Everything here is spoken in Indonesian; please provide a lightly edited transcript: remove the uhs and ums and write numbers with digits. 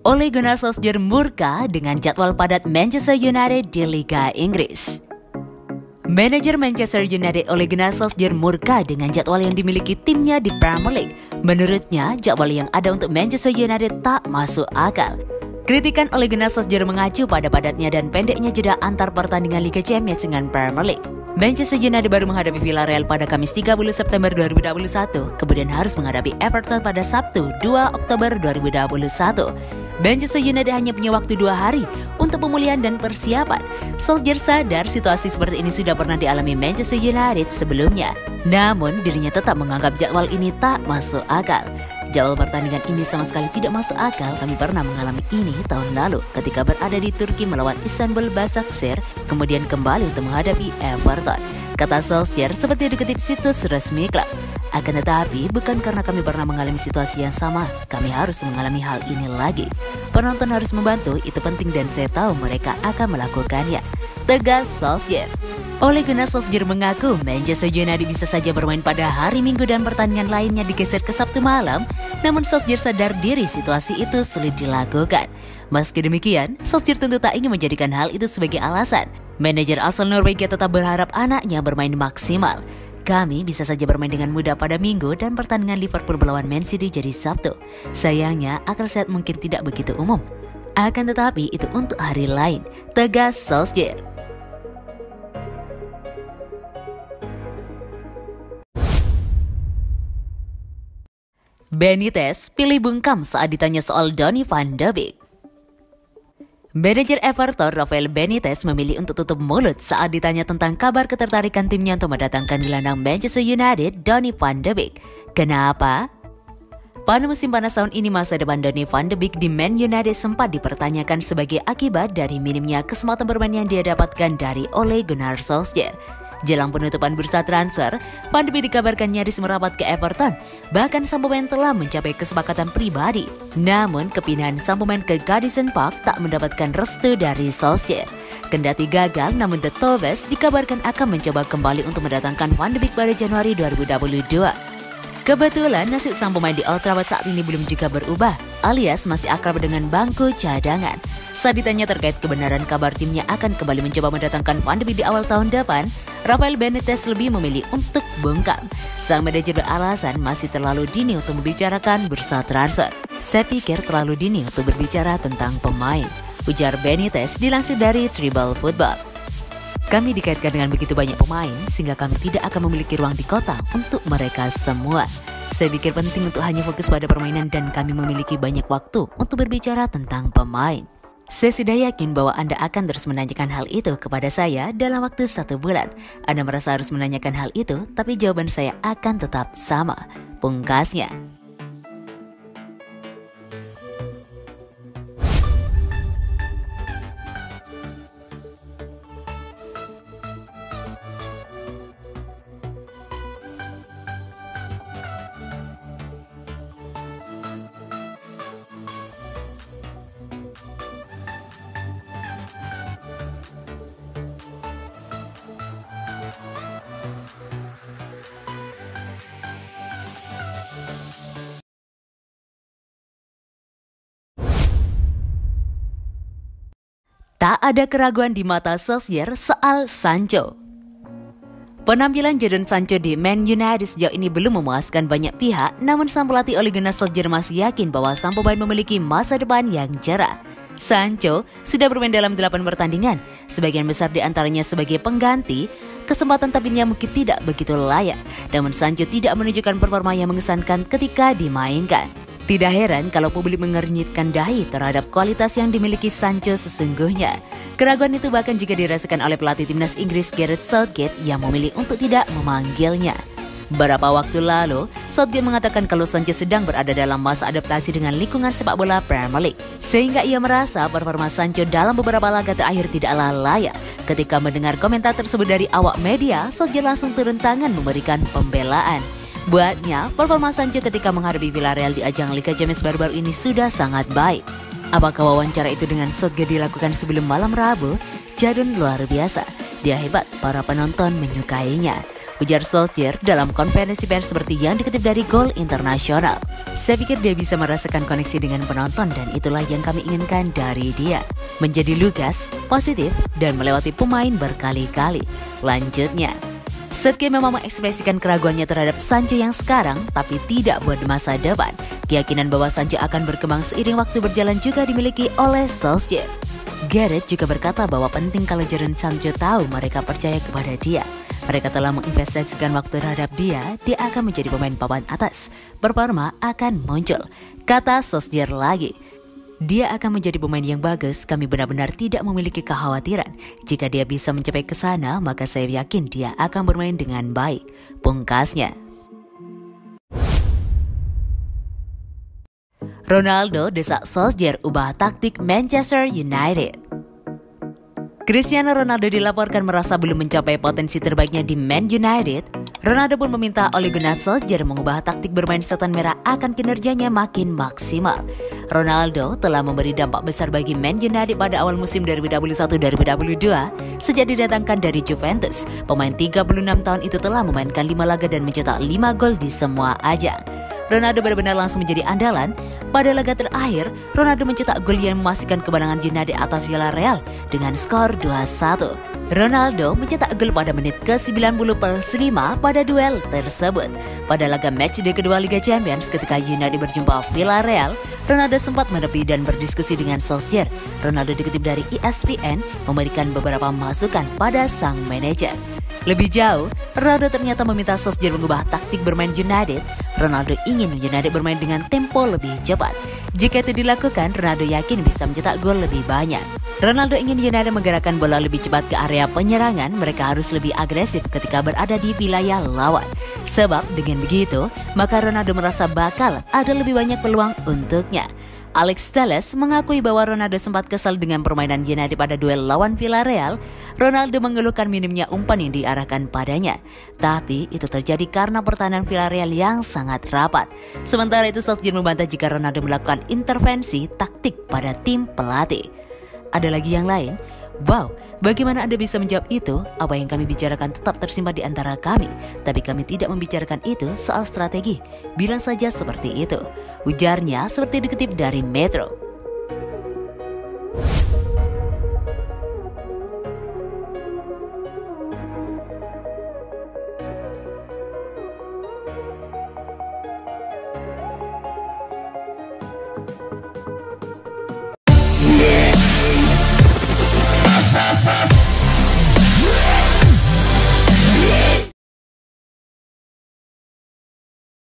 Ole Gunnar Solskjaer murka dengan jadwal padat Manchester United di Liga Inggris. Manajer Manchester United Ole Gunnar Solskjaer murka dengan jadwal yang dimiliki timnya di Premier League. Menurutnya, jadwal yang ada untuk Manchester United tak masuk akal. Kritikan Ole Gunnar Solskjaer mengacu pada padatnya dan pendeknya jeda antar pertandingan Liga Champions dengan Premier League. Manchester United baru menghadapi Villarreal pada Kamis 30 September 2021, kemudian harus menghadapi Everton pada Sabtu 2 Oktober 2021. Manchester United hanya punya waktu 2 hari untuk pemulihan dan persiapan. Solskjaer sadar situasi seperti ini sudah pernah dialami Manchester United sebelumnya. Namun dirinya tetap menganggap jadwal ini tak masuk akal. Jadwal pertandingan ini sama sekali tidak masuk akal. Kami pernah mengalami ini tahun lalu ketika berada di Turki melawan Istanbul Başakşehir, kemudian kembali untuk menghadapi Everton, kata Solskjaer seperti dikutip situs resmi klub. Akan tetapi, bukan karena kami pernah mengalami situasi yang sama, kami harus mengalami hal ini lagi. Penonton harus membantu, itu penting dan saya tahu mereka akan melakukannya, tegas Solskjaer. Ole Gunnar Solskjaer mengaku Manchester United bisa saja bermain pada hari Minggu dan pertandingan lainnya digeser ke Sabtu malam, namun Solskjaer sadar diri situasi itu sulit dilakukan. Meski demikian, Solskjaer tentu tak ingin menjadikan hal itu sebagai alasan. Manajer asal Norwegia tetap berharap anaknya bermain maksimal. Kami bisa saja bermain dengan mudah pada Minggu dan pertandingan Liverpool melawan Man City jadi Sabtu. Sayangnya, akal sehat mungkin tidak begitu umum. Akan tetapi itu untuk hari lain, tegas Solskjaer. Benitez pilih bungkam saat ditanya soal Donny van de Beek. Manajer Everton Rafael Benitez memilih untuk tutup mulut saat ditanya tentang kabar ketertarikan timnya untuk mendatangkan gelandang Manchester United Donny van de Beek. Kenapa? Pada musim panas tahun ini, masa depan Donny van de Beek di Man United sempat dipertanyakan sebagai akibat dari minimnya kesempatan bermain yang dia dapatkan dari Ole Gunnar Solskjaer. Jelang penutupan bursa transfer, Van de Beek dikabarkan nyaris merapat ke Everton. Bahkan sang pemain telah mencapai kesepakatan pribadi. Namun, kepindahan sang pemain ke Goodison Park tak mendapatkan restu dari Solskjaer. Kendati gagal, namun The Toffees dikabarkan akan mencoba kembali untuk mendatangkan Van de Beek pada Januari 2022. Kebetulan nasib sang pemain di Old Trafford saat ini belum juga berubah, alias masih akrab dengan bangku cadangan. Saat ditanya terkait kebenaran kabar timnya akan kembali mencoba mendatangkan Van de Beek di awal tahun depan, Rafael Benitez lebih memilih untuk bungkam. Sang manajer beralasan masih terlalu dini untuk membicarakan bursa transfer. Saya pikir terlalu dini untuk berbicara tentang pemain, ujar Benitez dilansir dari Tribal Football. Kami dikaitkan dengan begitu banyak pemain sehingga kami tidak akan memiliki ruang di kota untuk mereka semua. Saya pikir penting untuk hanya fokus pada permainan dan kami memiliki banyak waktu untuk berbicara tentang pemain. Saya sudah yakin bahwa Anda akan terus menanyakan hal itu kepada saya dalam waktu 1 bulan. Anda merasa harus menanyakan hal itu, tapi jawaban saya akan tetap sama, pungkasnya. Tak ada keraguan di mata Solskjaer soal Sancho. Penampilan Jadon Sancho di Man United sejauh ini belum memuaskan banyak pihak, namun sang pelatih Ole Gunnar Solskjaer masih yakin bahwa sang pemain memiliki masa depan yang cerah. Sancho sudah bermain dalam 8 pertandingan, sebagian besar di antaranya sebagai pengganti. Kesempatan tampilnya mungkin tidak begitu layak, namun Sancho tidak menunjukkan performa yang mengesankan ketika dimainkan. Tidak heran kalau publik mengernyitkan dahi terhadap kualitas yang dimiliki Sancho sesungguhnya. Keraguan itu bahkan juga dirasakan oleh pelatih timnas Inggris Gareth Southgate yang memilih untuk tidak memanggilnya. Beberapa waktu lalu, Southgate mengatakan kalau Sancho sedang berada dalam masa adaptasi dengan lingkungan sepak bola Premier League, sehingga ia merasa performa Sancho dalam beberapa laga terakhir tidaklah layak. Ketika mendengar komentar tersebut dari awak media, Solskjaer langsung turun tangan memberikan pembelaan. Buatnya, performa Sancho ketika menghadapi Villarreal di ajang Liga Champions baru-baru ini sudah sangat baik. Apakah wawancara itu dengan Southgate dilakukan sebelum malam Rabu? Jadon luar biasa. Dia hebat, para penonton menyukainya. ujar Solskjaer dalam konferensi pers seperti yang dikutip dari Goal Internasional. Saya pikir dia bisa merasakan koneksi dengan penonton dan itulah yang kami inginkan dari dia. Menjadi lugas, positif, dan melewati pemain berkali-kali. Lanjutnya, Southgate memang mengekspresikan keraguannya terhadap Sancho yang sekarang, tapi tidak buat di masa depan. Keyakinan bahwa Sancho akan berkembang seiring waktu berjalan juga dimiliki oleh Solskjaer. Gareth juga berkata bahwa penting kalau Jadon Sancho tahu mereka percaya kepada dia. Mereka telah menginvestasikan waktu terhadap dia akan menjadi pemain papan atas. Performa akan muncul, kata Solskjaer lagi. Dia akan menjadi pemain yang bagus, kami benar-benar tidak memiliki kekhawatiran. Jika dia bisa mencapai ke sana, maka saya yakin dia akan bermain dengan baik, pungkasnya. Ronaldo desak Solskjaer ubah taktik Manchester United. Cristiano Ronaldo dilaporkan merasa belum mencapai potensi terbaiknya di Man United. Ronaldo pun meminta Ole Gunnar Solskjaer mengubah taktik bermain setan merah akan kinerjanya makin maksimal. Ronaldo telah memberi dampak besar bagi Man United pada awal musim 2021-2022 sejak didatangkan dari Juventus. Pemain 36 tahun itu telah memainkan 5 laga dan mencetak 5 gol di semua ajang. Ronaldo benar-benar langsung menjadi andalan. Pada laga terakhir, Ronaldo mencetak gol yang memastikan kemenangan United atas Villarreal dengan skor 2-1. Ronaldo mencetak gol pada menit ke-90+5 pada duel tersebut. Pada laga matchday kedua Liga Champions ketika United berjumpa Villarreal, Ronaldo sempat menepi dan berdiskusi dengan Solskjaer. Ronaldo dikutip dari ESPN memberikan beberapa masukan pada sang manajer. Lebih jauh, Ronaldo ternyata meminta Solskjaer mengubah taktik bermain United. Ronaldo ingin United bermain dengan tempo lebih cepat. Jika itu dilakukan, Ronaldo yakin bisa mencetak gol lebih banyak. Ronaldo ingin United menggerakkan bola lebih cepat ke area penyerangan. Mereka harus lebih agresif ketika berada di wilayah lawan. Sebab dengan begitu, maka Ronaldo merasa bakal ada lebih banyak peluang untuknya. Alex Telles mengakui bahwa Ronaldo sempat kesal dengan permainan United pada duel lawan Villarreal. Ronaldo mengeluhkan minimnya umpan yang diarahkan padanya. Tapi itu terjadi karena pertahanan Villarreal yang sangat rapat. Sementara itu Solskjaer membantah jika Ronaldo melakukan intervensi taktik pada tim pelatih. Ada lagi yang lain? Wow, bagaimana Anda bisa menjawab itu? Apa yang kami bicarakan tetap tersimpan di antara kami. Tapi kami tidak membicarakan itu soal strategi. Bilang saja seperti itu, ujarnya seperti dikutip dari Metro.